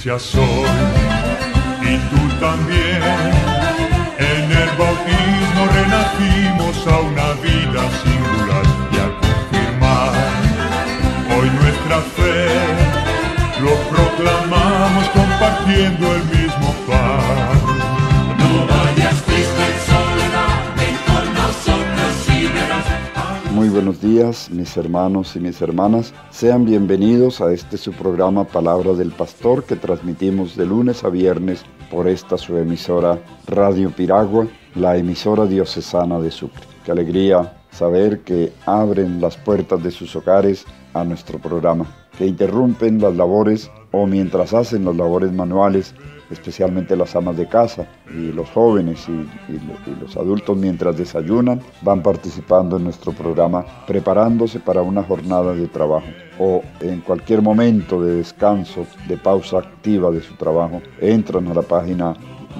iglesia soy, y tú también. En el bautismo renacimos a una vida singular, y al confirmar hoy nuestra fe, lo proclamamos compartiendo el mismo pan. No vayas triste en soledad, ven con nosotros y verás. Muy buenos días, mis hermanos y mis hermanas. Sean bienvenidos a este su programa Palabra del Pastor, que transmitimos de lunes a viernes por esta su emisora Radio Piragua, la emisora diocesana de Sucre. Qué alegría saber que abren las puertas de sus hogares a nuestro programa, que interrumpen las labores o mientras hacen las labores manuales, especialmente las amas de casa y los jóvenes y los adultos mientras desayunan, van participando en nuestro programa, preparándose para una jornada de trabajo o en cualquier momento de descanso, de pausa activa de su trabajo, entran a la página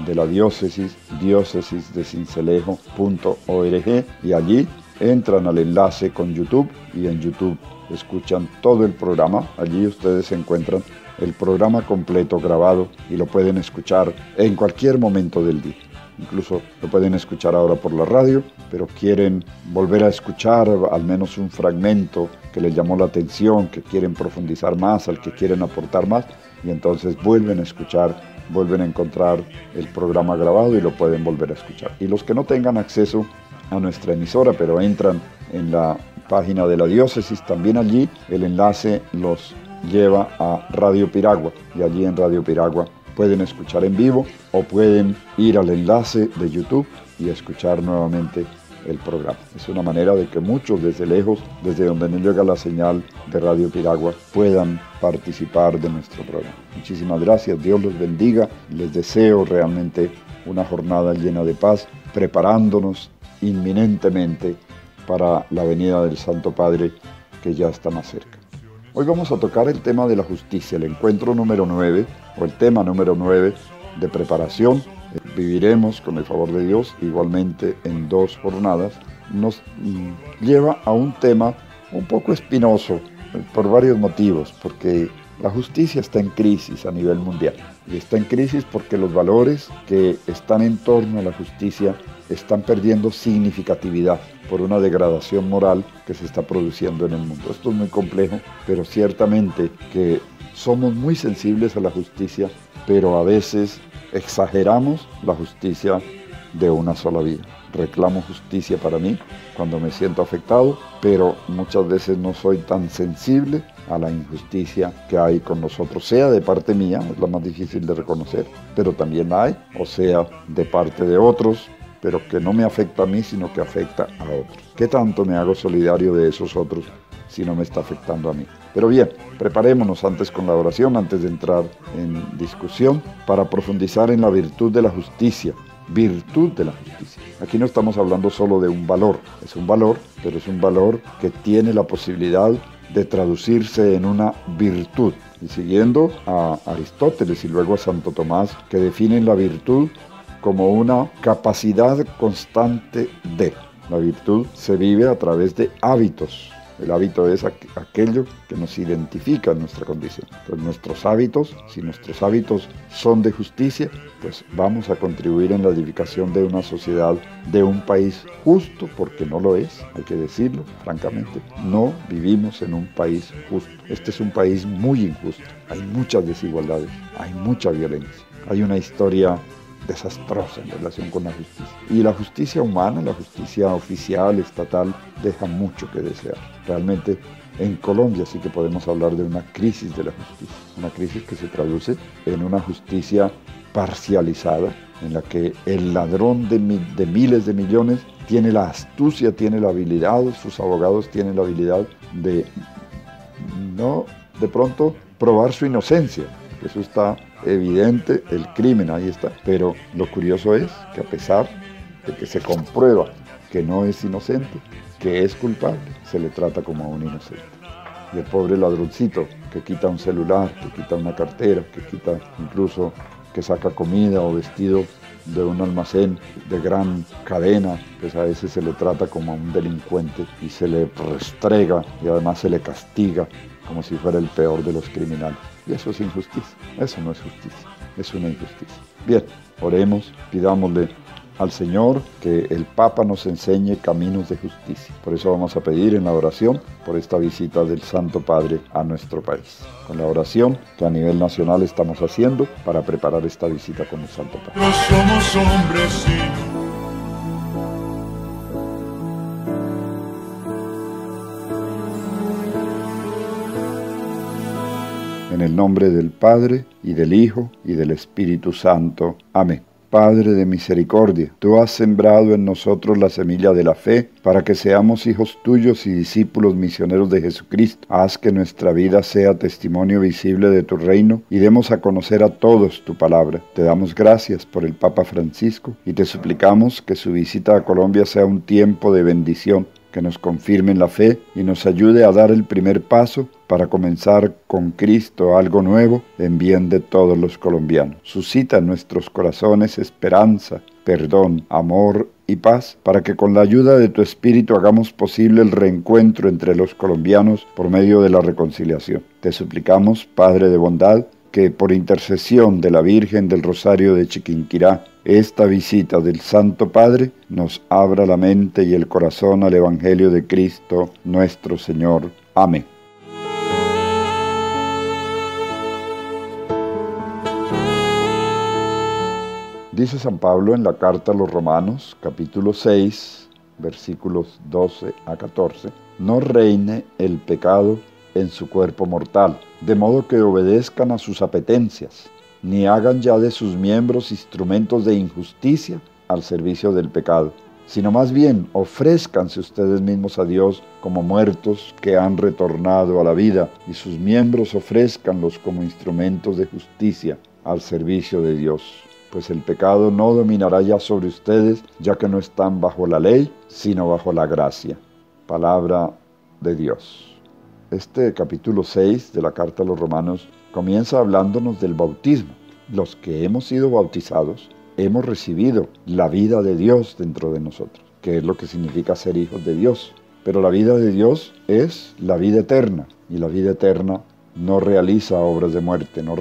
de la diócesis, diócesisdecincelejo.org, y allí entran al enlace con YouTube y en YouTube escuchan todo el programa. Allí ustedes encuentran el programa completo grabado y lo pueden escuchar en cualquier momento del día. Incluso lo pueden escuchar ahora por la radio, pero quieren volver a escuchar al menos un fragmento que les llamó la atención, que quieren profundizar más, al que quieren aportar más, y entonces vuelven a escuchar, vuelven a encontrar el programa grabado y lo pueden volver a escuchar. Y los que no tengan acceso a nuestra emisora, pero entran en la página de la diócesis, también allí el enlace los lleva a Radio Piragua, y allí en Radio Piragua pueden escuchar en vivo o pueden ir al enlace de YouTube y escuchar nuevamente el programa. Es una manera de que muchos desde lejos, desde donde no llega la señal de Radio Piragua, puedan participar de nuestro programa. Muchísimas gracias, Dios los bendiga. Les deseo realmente una jornada llena de paz, preparándonos inminentemente para la venida del Santo Padre, que ya está más cerca. Hoy vamos a tocar el tema de la justicia, el encuentro número 9, o el tema número 9 de preparación. Viviremos, con el favor de Dios, igualmente en 2 jornadas. Nos lleva a un tema un poco espinoso, por varios motivos, porque la justicia está en crisis a nivel mundial. Y está en crisis porque los valores que están en torno a la justicia están perdiendo significatividad por una degradación moral que se está produciendo en el mundo. Esto es muy complejo, pero ciertamente que somos muy sensibles a la justicia, pero a veces exageramos la justicia de una sola vía. Reclamo justicia para mí cuando me siento afectado, pero muchas veces no soy tan sensible a la injusticia que hay con nosotros, sea de parte mía, es la más difícil de reconocer, pero también la hay, o sea de parte de otros, pero que no me afecta a mí, sino que afecta a otros. ¿Qué tanto me hago solidario de esos otros si no me está afectando a mí? Pero bien, preparémonos antes con la oración, antes de entrar en discusión, para profundizar en la virtud de la justicia. Virtud de la justicia. Aquí no estamos hablando solo de un valor, es un valor, pero es un valor que tiene la posibilidad de traducirse en una virtud. Y siguiendo a Aristóteles y luego a Santo Tomás, que definen la virtud como una capacidad constante de. La virtud se vive a través de hábitos. El hábito es aquello que nos identifica en nuestra condición. Entonces nuestros hábitos, si nuestros hábitos son de justicia, pues vamos a contribuir en la edificación de una sociedad, de un país justo, porque no lo es, hay que decirlo francamente. No vivimos en un país justo. Este es un país muy injusto. Hay muchas desigualdades, hay mucha violencia, hay una historia desastrosa en relación con la justicia. Y la justicia humana, la justicia oficial, estatal, deja mucho que desear. Realmente en Colombia sí que podemos hablar de una crisis de la justicia, una crisis que se traduce en una justicia parcializada, en la que el ladrón de miles de millones tiene la astucia, tiene la habilidad, sus abogados tienen la habilidad de no, de pronto, probar su inocencia. Eso está evidente, el crimen ahí está, pero lo curioso es que a pesar de que se comprueba que no es inocente, que es culpable, se le trata como a un inocente. Y el pobre ladroncito que quita un celular, que quita una cartera, que quita incluso, que saca comida o vestido de un almacén de gran cadena, pues a ese se le trata como a un delincuente y se le restrega y además se le castiga como si fuera el peor de los criminales. Y eso es injusticia, eso no es justicia, es una injusticia. Bien, oremos, pidámosle al Señor que el Papa nos enseñe caminos de justicia. Por eso vamos a pedir en la oración por esta visita del Santo Padre a nuestro país. Con la oración que a nivel nacional estamos haciendo para preparar esta visita con el Santo Padre. No somos hombres sino en el nombre del Padre, y del Hijo, y del Espíritu Santo. Amén. Padre de misericordia, tú has sembrado en nosotros la semilla de la fe, para que seamos hijos tuyos y discípulos misioneros de Jesucristo. Haz que nuestra vida sea testimonio visible de tu reino, y demos a conocer a todos tu palabra. Te damos gracias por el Papa Francisco, y te suplicamos que su visita a Colombia sea un tiempo de bendición, que nos confirme en la fe y nos ayude a dar el primer paso para comenzar con Cristo algo nuevo en bien de todos los colombianos. Suscita en nuestros corazones esperanza, perdón, amor y paz, para que con la ayuda de tu Espíritu hagamos posible el reencuentro entre los colombianos por medio de la reconciliación. Te suplicamos, Padre de bondad, que por intercesión de la Virgen del Rosario de Chiquinquirá, esta visita del Santo Padre nos abra la mente y el corazón al Evangelio de Cristo nuestro Señor. Amén. Dice San Pablo en la carta a los Romanos, capítulo 6, versículos 12 a 14, no reine el pecado en su cuerpo mortal, de modo que obedezcan a sus apetencias, ni hagan ya de sus miembros instrumentos de injusticia al servicio del pecado, sino más bien ofrézcanse ustedes mismos a Dios como muertos que han retornado a la vida, y sus miembros ofrézcanlos como instrumentos de justicia al servicio de Dios. Pues el pecado no dominará ya sobre ustedes, ya que no están bajo la ley, sino bajo la gracia. Palabra de Dios. Este capítulo 6 de la carta a los Romanos comienza hablándonos del bautismo. Los que hemos sido bautizados hemos recibido la vida de Dios dentro de nosotros, que es lo que significa ser hijos de Dios. Pero la vida de Dios es la vida eterna, y la vida eterna no realiza obras de muerte, no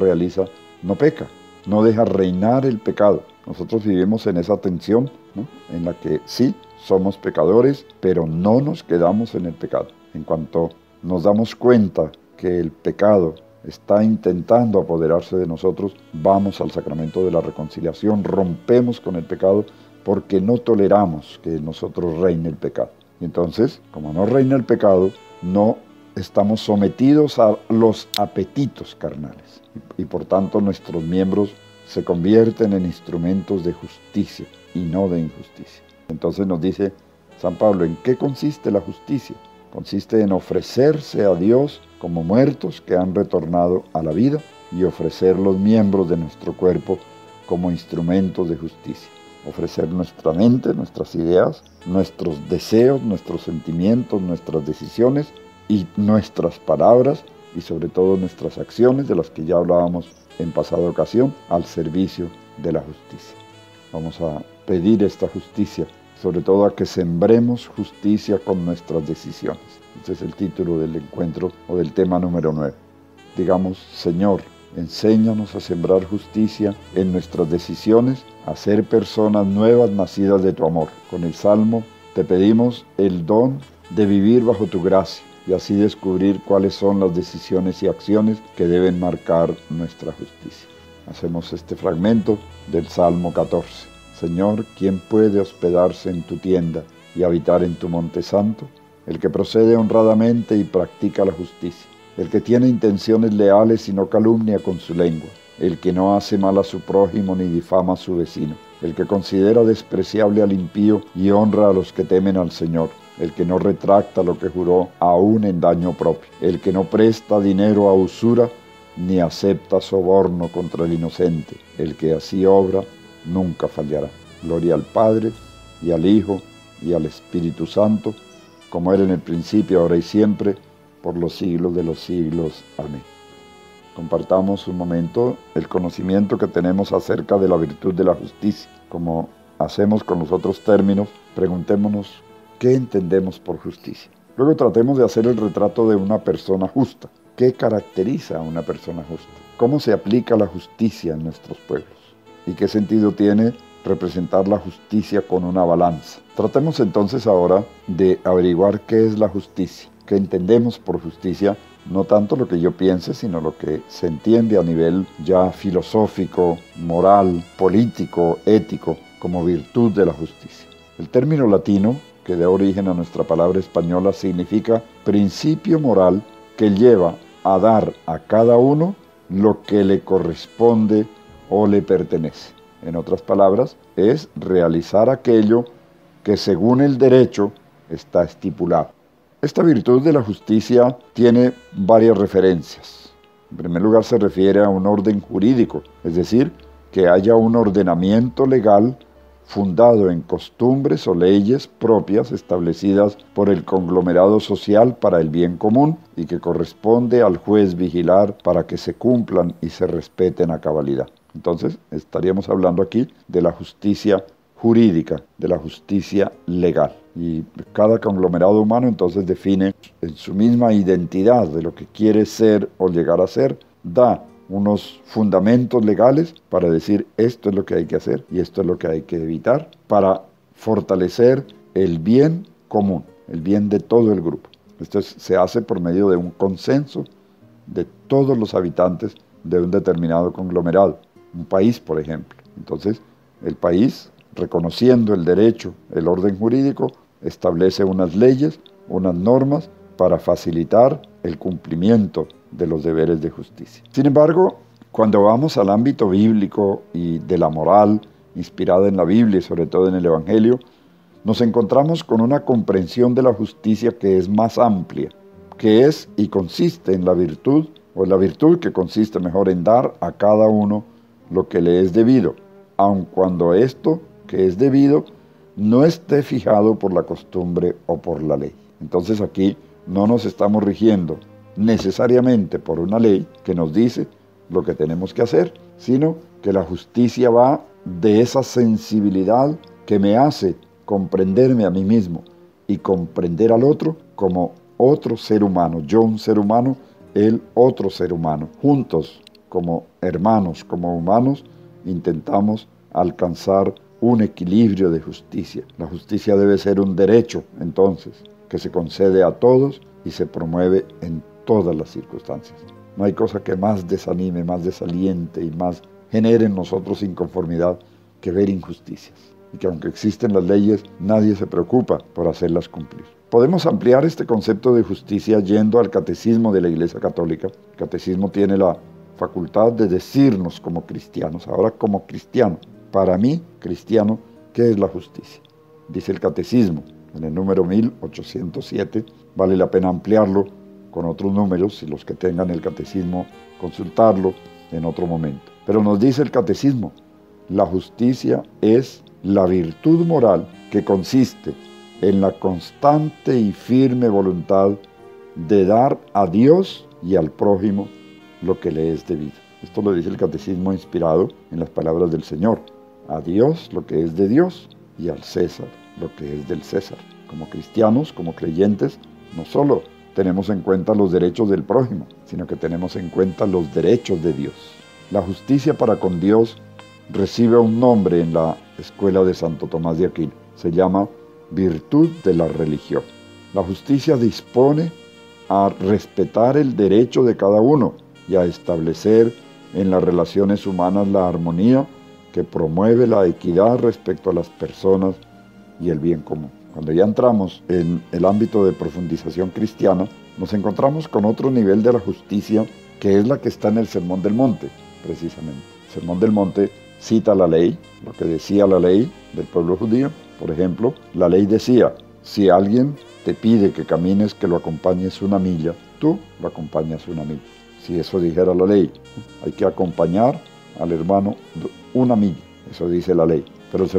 peca, no deja reinar el pecado. Nosotros vivimos en esa tensión, ¿no?, en la que sí, somos pecadores, pero no nos quedamos en el pecado. En cuanto nos damos cuenta que el pecado está intentando apoderarse de nosotros, vamos al sacramento de la reconciliación, rompemos con el pecado porque no toleramos que en nosotros reine el pecado. Y entonces, como no reina el pecado, no estamos sometidos a los apetitos carnales. Y por tanto nuestros miembros se convierten en instrumentos de justicia y no de injusticia. Entonces nos dice San Pablo, ¿en qué consiste la justicia? Consiste en ofrecerse a Dios como muertos que han retornado a la vida y ofrecer los miembros de nuestro cuerpo como instrumentos de justicia. Ofrecer nuestra mente, nuestras ideas, nuestros deseos, nuestros sentimientos, nuestras decisiones y nuestras palabras y sobre todo nuestras acciones, de las que ya hablábamos en pasada ocasión, al servicio de la justicia. Vamos a pedir esta justicia, sobre todo a que sembremos justicia con nuestras decisiones. Este es el título del encuentro o del tema número 9. Digamos, Señor, enséñanos a sembrar justicia en nuestras decisiones, a ser personas nuevas nacidas de tu amor. Con el Salmo te pedimos el don de vivir bajo tu gracia y así descubrir cuáles son las decisiones y acciones que deben marcar nuestra justicia. Hacemos este fragmento del Salmo 14. Señor, ¿quién puede hospedarse en tu tienda y habitar en tu monte santo? El que procede honradamente y practica la justicia, el que tiene intenciones leales y no calumnia con su lengua, el que no hace mal a su prójimo ni difama a su vecino, el que considera despreciable al impío y honra a los que temen al Señor, el que no retracta lo que juró aún en daño propio, el que no presta dinero a usura ni acepta soborno contra el inocente, el que así obra nunca fallará. Gloria al Padre, y al Hijo, y al Espíritu Santo, como era en el principio, ahora y siempre, por los siglos de los siglos. Amén. Compartamos un momento el conocimiento que tenemos acerca de la virtud de la justicia. Como hacemos con los otros términos, preguntémonos qué entendemos por justicia. Luego tratemos de hacer el retrato de una persona justa. ¿Qué caracteriza a una persona justa? ¿Cómo se aplica la justicia en nuestros pueblos? ¿Y qué sentido tiene representar la justicia con una balanza? Tratemos entonces ahora de averiguar qué es la justicia, qué entendemos por justicia, no tanto lo que yo piense, sino lo que se entiende a nivel ya filosófico, moral, político, ético, como virtud de la justicia. El término latino, que da origen a nuestra palabra española, significa principio moral que lleva a dar a cada uno lo que le corresponde o le pertenece. En otras palabras, es realizar aquello que según el derecho está estipulado. Esta virtud de la justicia tiene varias referencias. En primer lugar, se refiere a un orden jurídico, es decir, que haya un ordenamiento legal fundado en costumbres o leyes propias establecidas por el conglomerado social para el bien común y que corresponde al juez vigilar para que se cumplan y se respeten a cabalidad. Entonces, estaríamos hablando aquí de la justicia jurídica, de la justicia legal. Y cada conglomerado humano entonces define en su misma identidad de lo que quiere ser o llegar a ser, da unos fundamentos legales para decir esto es lo que hay que hacer y esto es lo que hay que evitar para fortalecer el bien común, el bien de todo el grupo. Esto se hace por medio de un consenso de todos los habitantes de un determinado conglomerado, un país, por ejemplo. Entonces, el país, reconociendo el derecho, el orden jurídico, establece unas leyes, unas normas para facilitar el cumplimiento de los deberes de justicia. Sin embargo, cuando vamos al ámbito bíblico y de la moral, inspirada en la Biblia y sobre todo en el Evangelio, nos encontramos con una comprensión de la justicia que es más amplia, que es y consiste en la virtud, o la virtud que consiste mejor en dar a cada uno lo que le es debido, aun cuando esto que es debido no esté fijado por la costumbre o por la ley. Entonces aquí no nos estamos rigiendo necesariamente por una ley que nos dice lo que tenemos que hacer, sino que la justicia va de esa sensibilidad que me hace comprenderme a mí mismo y comprender al otro como otro ser humano. Yo un ser humano, él otro ser humano. Juntos, como hermanos, como humanos, intentamos alcanzar un equilibrio de justicia. La justicia debe ser un derecho, entonces, que se concede a todos y se promueve en todas las circunstancias. No hay cosa que más desanime, más desaliente y más genere en nosotros inconformidad que ver injusticias. Y que aunque existen las leyes, nadie se preocupa por hacerlas cumplir. Podemos ampliar este concepto de justicia yendo al catecismo de la Iglesia Católica. El catecismo tiene la facultad de decirnos como cristianos, ahora como cristiano, para mí, cristiano, ¿qué es la justicia? Dice el catecismo, en el número 1807, vale la pena ampliarlo con otros números, y los que tengan el catecismo, consultarlo en otro momento. Pero nos dice el catecismo, la justicia es la virtud moral que consiste en la constante y firme voluntad de dar a Dios y al prójimo lo que le es debido. Esto lo dice el catecismo inspirado en las palabras del Señor. A Dios lo que es de Dios y al César lo que es del César. Como cristianos, como creyentes, no solo tenemos en cuenta los derechos del prójimo, sino que tenemos en cuenta los derechos de Dios. La justicia para con Dios recibe un nombre en la escuela de Santo Tomás de Aquino. Se llama virtud de la religión. La justicia dispone a respetar el derecho de cada uno y a establecer en las relaciones humanas la armonía que promueve la equidad respecto a las personas y el bien común. Cuando ya entramos en el ámbito de profundización cristiana, nos encontramos con otro nivel de la justicia que es la que está en el Sermón del Monte, precisamente. El Sermón del Monte cita la ley, lo que decía la ley del pueblo judío. Por ejemplo, la ley decía, si alguien te pide que camines, que lo acompañes una milla, tú lo acompañas una milla. Si eso dijera la ley, hay que acompañar al hermano una milla, eso dice la ley. Pero el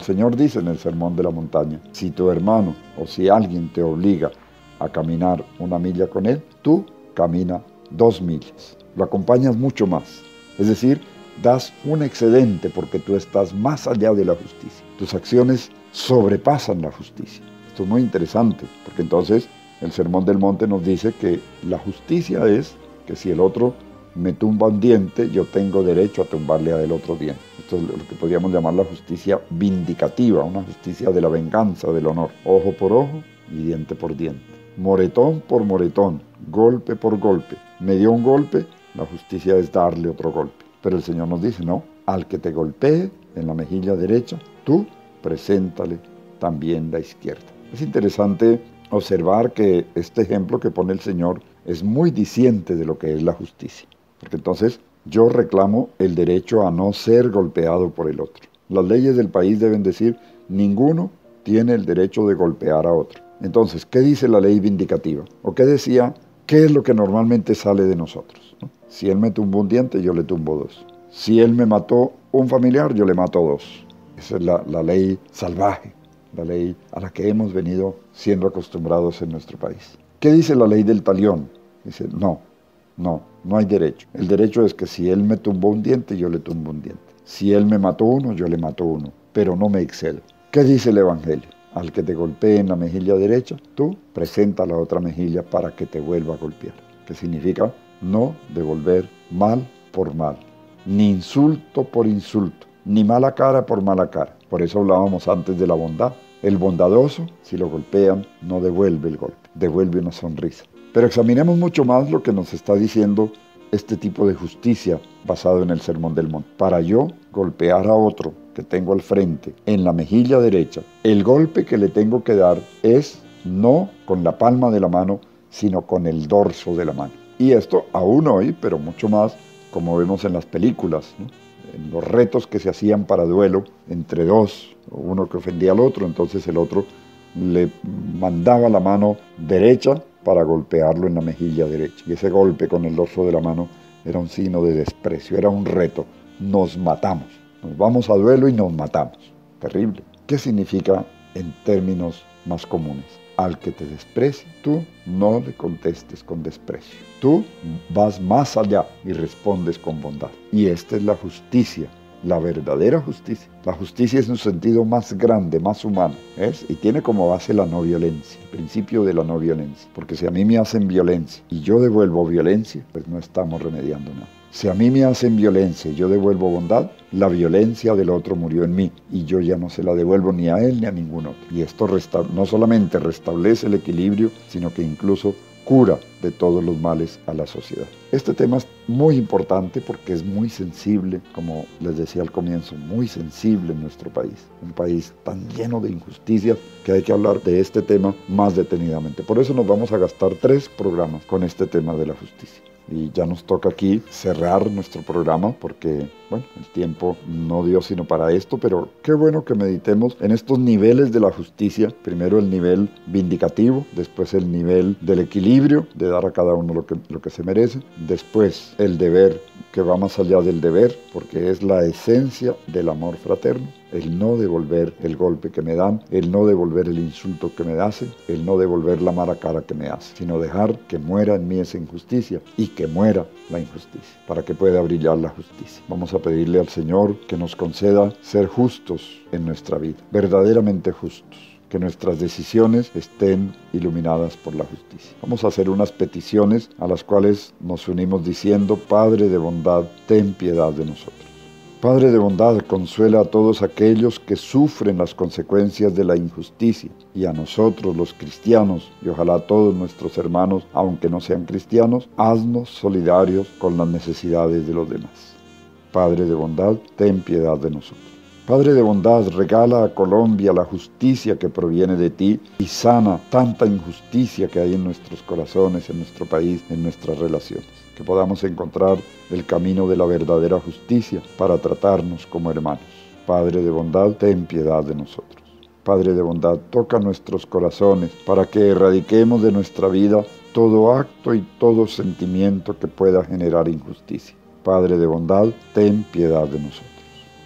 Señor dice en el Sermón de la Montaña, si tu hermano o si alguien te obliga a caminar una milla con él, tú camina 2 millas. Lo acompañas mucho más. Es decir, das un excedente porque tú estás más allá de la justicia. Tus acciones sobrepasan la justicia. Esto es muy interesante, porque entonces el Sermón del Monte nos dice que la justicia es que si el otro me tumba un diente, yo tengo derecho a tumbarle al otro diente. Esto es lo que podríamos llamar la justicia vindicativa, una justicia de la venganza, del honor. Ojo por ojo y diente por diente. Moretón por moretón, golpe por golpe. Me dio un golpe, la justicia es darle otro golpe. Pero el Señor nos dice, no, al que te golpee en la mejilla derecha, tú preséntale también la izquierda. Es interesante observar que este ejemplo que pone el Señor es muy diciente de lo que es la justicia. Porque entonces yo reclamo el derecho a no ser golpeado por el otro. Las leyes del país deben decir, ninguno tiene el derecho de golpear a otro. Entonces, ¿qué dice la ley vindicativa? ¿O qué decía? ¿Qué es lo que normalmente sale de nosotros? Si él me tumbó un diente, yo le tumbo dos. Si él me mató un familiar, yo le mato dos. Esa es la ley salvaje, la ley a la que hemos venido siendo acostumbrados en nuestro país. ¿Qué dice la ley del talión? Dice, no hay derecho. El derecho es que si él me tumbó un diente, yo le tumbo un diente. Si él me mató uno, yo le mato uno, pero no me excedo. ¿Qué dice el Evangelio? Al que te golpee en la mejilla derecha, tú presenta la otra mejilla para que te vuelva a golpear. ¿Qué significa? No devolver mal por mal, ni insulto por insulto, ni mala cara por mala cara. Por eso hablábamos antes de la bondad. El bondadoso, si lo golpean, no devuelve el golpe, devuelve una sonrisa. Pero examinemos mucho más lo que nos está diciendo este tipo de justicia basado en el Sermón del Monte. Para yo golpear a otro que tengo al frente en la mejilla derecha, el golpe que le tengo que dar es no con la palma de la mano, sino con el dorso de la mano. Y esto aún hoy, pero mucho más, como vemos en las películas, ¿no? En los retos que se hacían para duelo entre dos, uno que ofendía al otro, entonces el otro le mandaba la mano derecha para golpearlo en la mejilla derecha. Y ese golpe con el dorso de la mano era un signo de desprecio, era un reto. Nos matamos, nos vamos a duelo y nos matamos. Terrible. ¿Qué significa en términos más comunes? Al que te desprecie, tú no le contestes con desprecio. Tú vas más allá y respondes con bondad. Y esta es la justicia, la verdadera justicia. La justicia es un sentido más grande, más humano, ¿ves? Y tiene como base la no violencia, el principio de la no violencia. Porque si a mí me hacen violencia y yo devuelvo violencia, pues no estamos remediando nada. Si a mí me hacen violencia y yo devuelvo bondad, la violencia del otro murió en mí y yo ya no se la devuelvo ni a él ni a ningún otro. Y esto no solamente restablece el equilibrio, sino que incluso cura de todos los males a la sociedad. Este tema es muy importante porque es muy sensible, como les decía al comienzo, muy sensible en nuestro país. Un país tan lleno de injusticias que hay que hablar de este tema más detenidamente. Por eso nos vamos a gastar 3 programas con este tema de la justicia. Y ya nos toca aquí cerrar nuestro programa porque, bueno, el tiempo no dio sino para esto, pero qué bueno que meditemos en estos niveles de la justicia. Primero el nivel vindicativo, después el nivel del equilibrio, de dar a cada uno lo que se merece. Después el deber, que va más allá del deber, porque es la esencia del amor fraterno. El no devolver el golpe que me dan, el no devolver el insulto que me hacen, el no devolver la mala cara que me hacen, sino dejar que muera en mí esa injusticia y que muera la injusticia, para que pueda brillar la justicia. Vamos a pedirle al Señor que nos conceda ser justos en nuestra vida, verdaderamente justos, que nuestras decisiones estén iluminadas por la justicia. Vamos a hacer unas peticiones a las cuales nos unimos diciendo: Padre de bondad, ten piedad de nosotros. Padre de bondad, consuela a todos aquellos que sufren las consecuencias de la injusticia, y a nosotros los cristianos, y ojalá a todos nuestros hermanos, aunque no sean cristianos, haznos solidarios con las necesidades de los demás. Padre de bondad, ten piedad de nosotros. Padre de bondad, regala a Colombia la justicia que proviene de ti y sana tanta injusticia que hay en nuestros corazones, en nuestro país, en nuestras relaciones. Que podamos encontrar el camino de la verdadera justicia para tratarnos como hermanos. Padre de bondad, ten piedad de nosotros. Padre de bondad, toca nuestros corazones para que erradiquemos de nuestra vida todo acto y todo sentimiento que pueda generar injusticia. Padre de bondad, ten piedad de nosotros.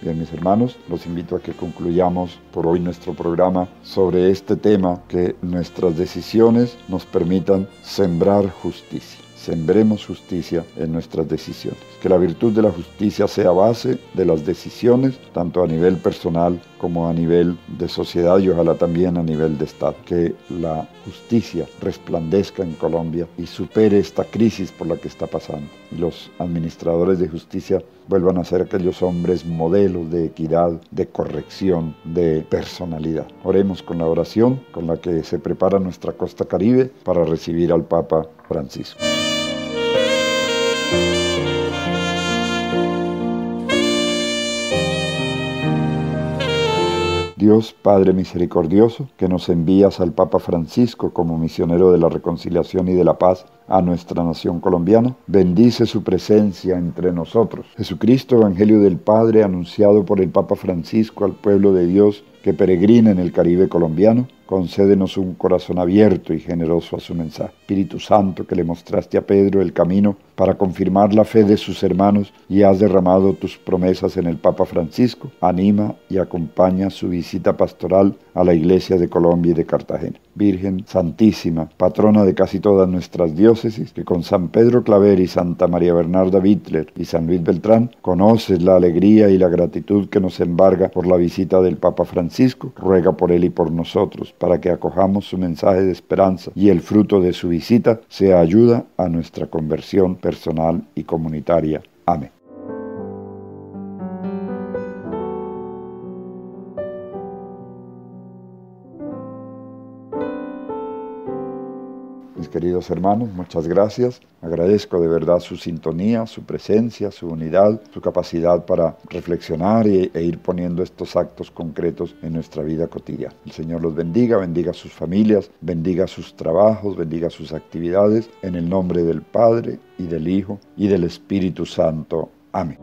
Bien, mis hermanos, los invito a que concluyamos por hoy nuestro programa sobre este tema, que nuestras decisiones nos permitan sembrar justicia. sembremos justicia en nuestras decisiones. Que la virtud de la justicia sea base de las decisiones, tanto a nivel personal como a nivel de sociedad y ojalá también a nivel de Estado. Que la justicia resplandezca en Colombia y supere esta crisis por la que está pasando. Y los administradores de justicia vuelvan a ser aquellos hombres modelos de equidad, de corrección, de personalidad. Oremos con la oración con la que se prepara nuestra costa caribe para recibir al Papa Francisco. Dios Padre misericordioso, que nos envías al Papa Francisco como misionero de la reconciliación y de la paz a nuestra nación colombiana, bendice su presencia entre nosotros. Jesucristo, Evangelio del Padre, anunciado por el Papa Francisco al pueblo de Dios que peregrina en el Caribe colombiano, concédenos un corazón abierto y generoso a su mensaje. Espíritu Santo, que le mostraste a Pedro el camino para confirmar la fe de sus hermanos y has derramado tus promesas en el Papa Francisco, anima y acompaña su visita pastoral a la Iglesia de Colombia y de Cartagena. Virgen Santísima, patrona de casi todas nuestras diócesis, que con San Pedro Claver y Santa María Bernarda Bittler y San Luis Beltrán conoces la alegría y la gratitud que nos embarga por la visita del Papa Francisco, ruega por él y por nosotros, para que acojamos su mensaje de esperanza y el fruto de su visita sea ayuda a nuestra conversión personal y comunitaria. Amén. Mis queridos hermanos, muchas gracias. Agradezco de verdad su sintonía, su presencia, su unidad, su capacidad para reflexionar e ir poniendo estos actos concretos en nuestra vida cotidiana. El Señor los bendiga, bendiga a sus familias, bendiga sus trabajos, bendiga sus actividades, en el nombre del Padre, y del Hijo, y del Espíritu Santo. Amén.